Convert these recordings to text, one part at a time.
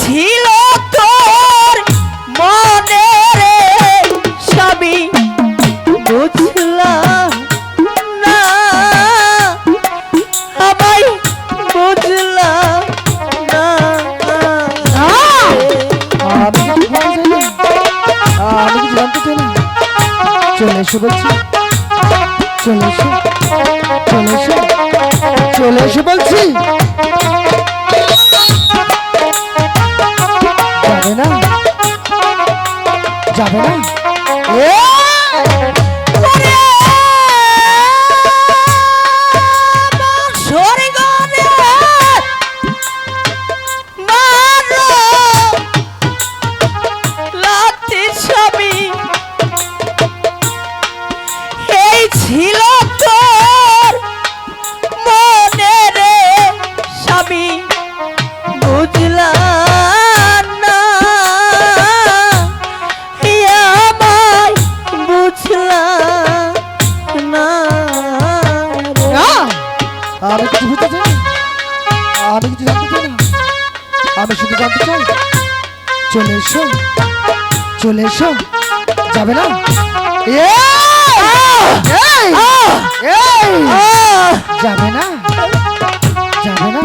ছিল তোর মনে রে সবই বুঝলাম না আমায় বুঝলাম না। আমি কিছু জানতে চাই না। চলে এসো বলছি, চলে এসো, চলে এসো, চলে এসো বলছি। যাবে না, যাবে না। ছিল তোর মনে রে সবই বুঝলাম না আমায় বুঝলাম না। আমি কিছু বুঝতে চাই না, আমি কিছু জানতে চাই না, আমি শুধু জানতে চাই। চলে এসো, চলে এসো, যাবে না। যাবে না, যাবে না।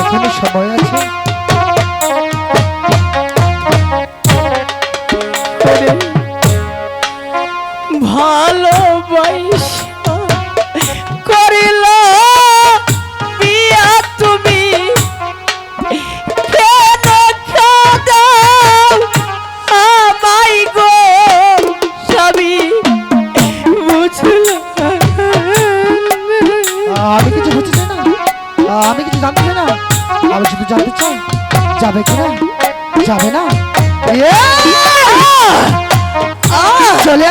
এখনো সময় আছে। ভালোবাসা করিল বিয়া তুমি কেন কাঁদাও আমায় গো সবই বুঝলাম। আমি কিছু বুঝতে চাই না, আমি কিছু জানতে চাই না, আমি শুধু জানতে চাই। যাবে কিনা, যাবে না। চলে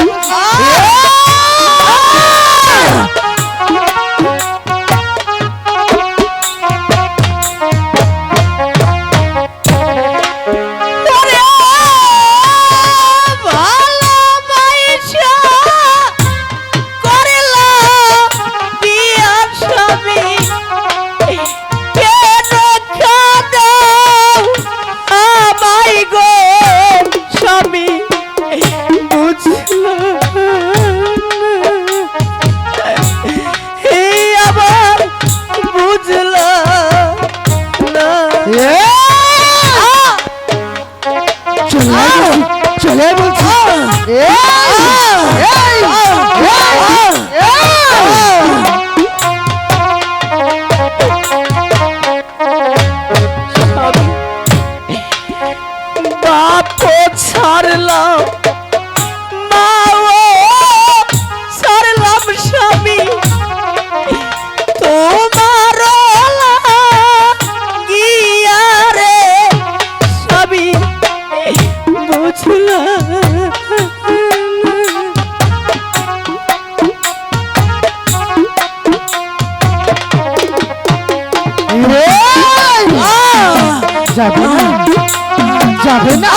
চলে বলছি। বাপ ছাড়লাম মাও ছাড়লাম স্বামী তোমার গিয়া রে সবই বুঝলাম। যাবে না, যাবে না।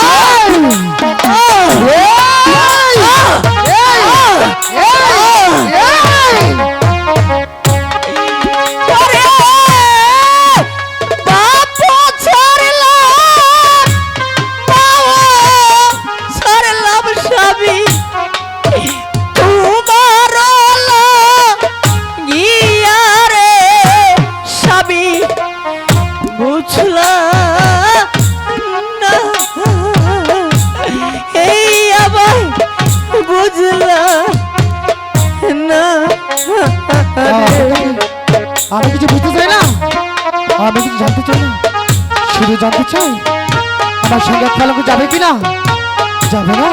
আমি কিছু বুঝতে চাই না, আমি কিছু জানতে চাই না, শুধু জানতে চাই আমার সঙ্গে খেলাকে যাবে কিনা। যাবে না,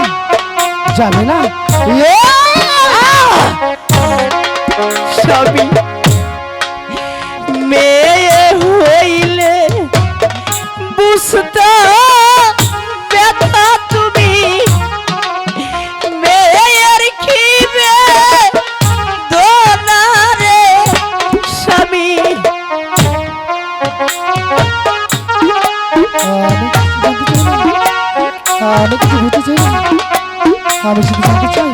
যাবে না। সবই মেয়ে হইলে বুঝতে ব্যথা তুমি মেয়ের খিবে দোনারে স্বামী। আমি কিছু বুঝতে চাই না, আমি শুধু জানতে চাই।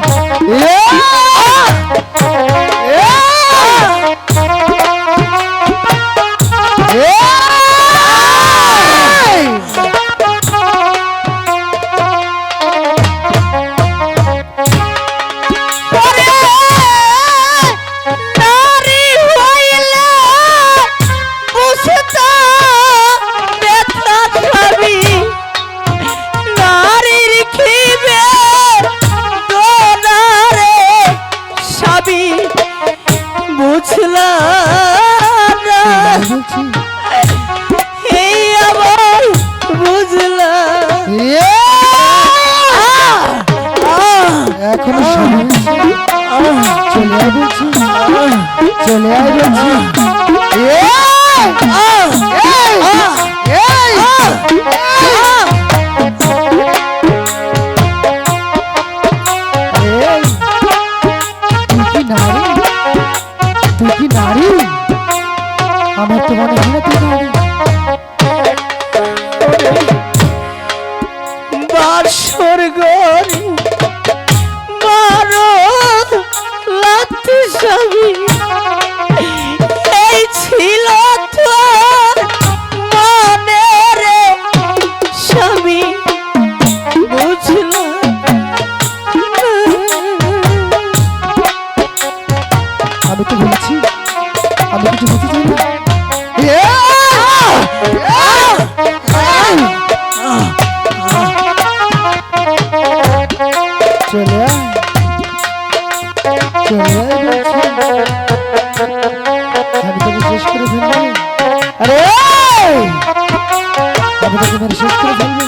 চলে আয় বলছি, চলে আয় বলছি। তুই কি নারী? তুই কি নারী? আমার তো মনে হয় না তুই নারী। বাসর গরি মারো লাথি স্বামী, এই ছিল তোর মনে রে স্বামী, বুঝলাম আমি তো বলেছি আমি কিছু বলতে চাই না। চলে আয়, চলে আয় বলছি। আমি তোকে শেষ করে ফেলবো। আরে আমি তোকে মেরে শেষ করে ফেলবো।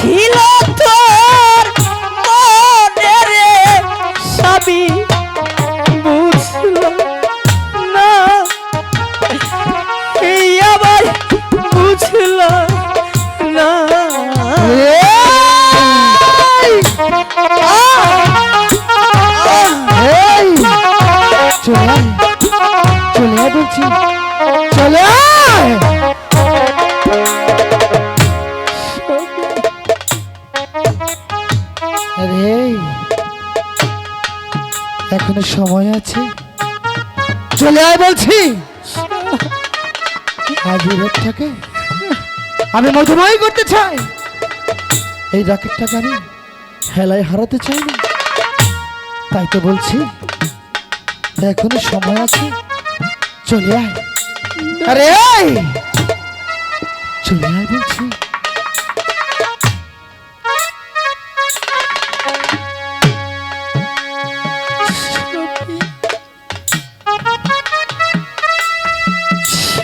ছিল তোর মনে রে স্বামী, বুঝলাম না এই আবার বুঝলাম না। চলে আয়, চলে আয় বলছি, চলে আয়। আরে এখনো সময় আছে, চলে আয় বলছি। আজ এই রাতটাকে আমি মধুময় করতে চাই, এই রাকেটটাকে আমি হেলায় হারাতে চাই না, তাই তো বলছি এখনো সময় আছে, চলে আয়। আরে চলে আয় বলছি।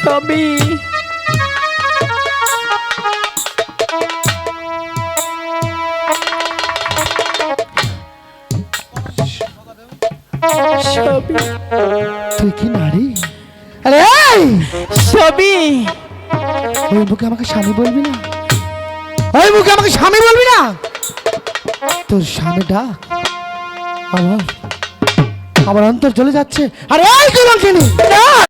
স্বামী স্বামী তুই কি নারী? আরে স্বামী ওই মুখে আমাকে স্বামী বলবি না, ওই মুখে আমাকে স্বামী বলবি না। তোর স্বামী ডাক আমার আমার অন্তর চলে যাচ্ছে। আরে এই কলঙ্কিনী